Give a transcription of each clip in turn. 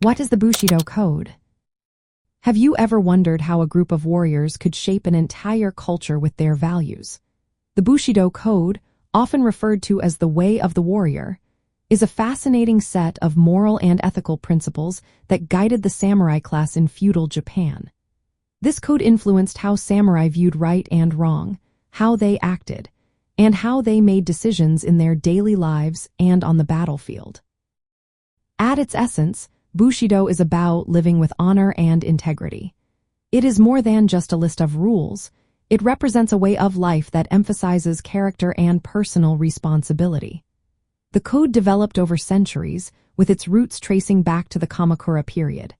What is the Bushido Code? Have you ever wondered how a group of warriors could shape an entire culture with their values? The Bushido Code, often referred to as the Way of the Warrior, is a fascinating set of moral and ethical principles that guided the samurai class in feudal Japan. This code influenced how samurai viewed right and wrong, how they acted, and how they made decisions in their daily lives and on the battlefield. At its essence, Bushido is about living with honor and integrity. It is more than just a list of rules. It represents a way of life that emphasizes character and personal responsibility. The code developed over centuries, with its roots tracing back to the Kamakura period.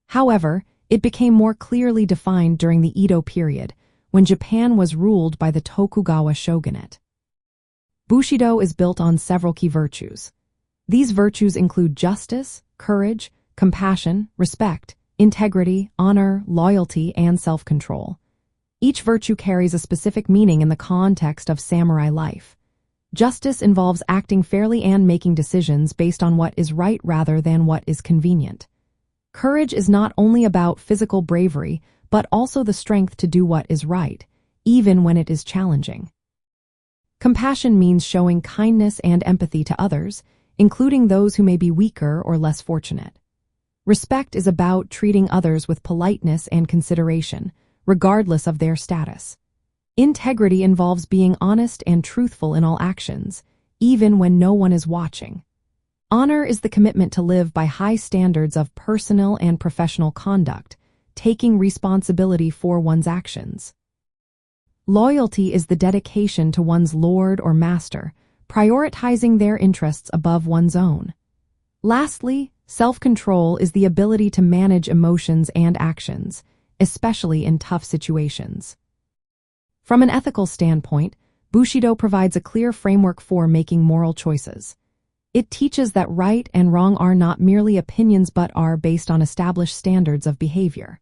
However, it became more clearly defined during the Edo period, when Japan was ruled by the Tokugawa shogunate. Bushido is built on several key virtues. These virtues include justice, courage, compassion, respect, integrity, honor, loyalty, and self-control. Each virtue carries a specific meaning in the context of samurai life. Justice involves acting fairly and making decisions based on what is right rather than what is convenient. Courage is not only about physical bravery, but also the strength to do what is right, even when it is challenging. Compassion means showing kindness and empathy to others, including those who may be weaker or less fortunate. Respect is about treating others with politeness and consideration, regardless of their status. Integrity involves being honest and truthful in all actions, even when no one is watching. Honor is the commitment to live by high standards of personal and professional conduct, taking responsibility for one's actions. Loyalty is the dedication to one's lord or master, prioritizing their interests above one's own. Lastly, self-control is the ability to manage emotions and actions, especially in tough situations. From an ethical standpoint, Bushido provides a clear framework for making moral choices. It teaches that right and wrong are not merely opinions but are based on established standards of behavior.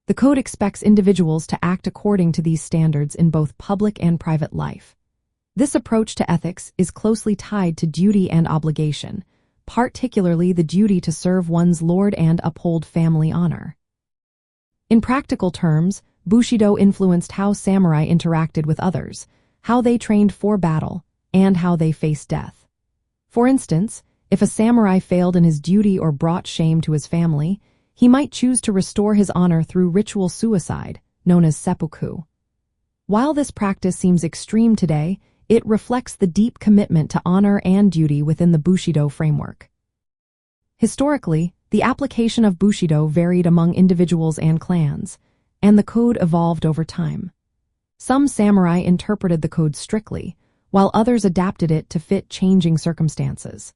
The code expects individuals to act according to these standards in both public and private life. This approach to ethics is closely tied to duty and obligation, particularly the duty to serve one's lord and uphold family honor. In practical terms, Bushido influenced how samurai interacted with others, how they trained for battle, and how they faced death. For instance, if a samurai failed in his duty or brought shame to his family, he might choose to restore his honor through ritual suicide, known as seppuku. While this practice seems extreme today, it reflects the deep commitment to honor and duty within the Bushido framework. Historically, the application of Bushido varied among individuals and clans, and the code evolved over time. Some samurai interpreted the code strictly, while others adapted it to fit changing circumstances.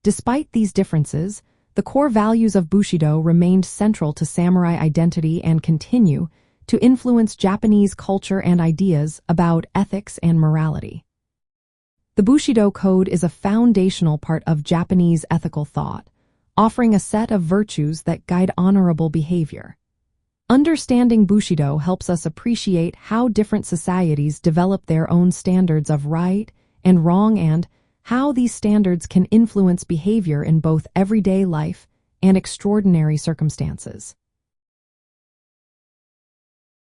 Despite these differences, the core values of Bushido remained central to samurai identity and continue to influence Japanese culture and ideas about ethics and morality. The Bushido Code is a foundational part of Japanese ethical thought, offering a set of virtues that guide honorable behavior. Understanding Bushido helps us appreciate how different societies develop their own standards of right and wrong and how these standards can influence behavior in both everyday life and extraordinary circumstances.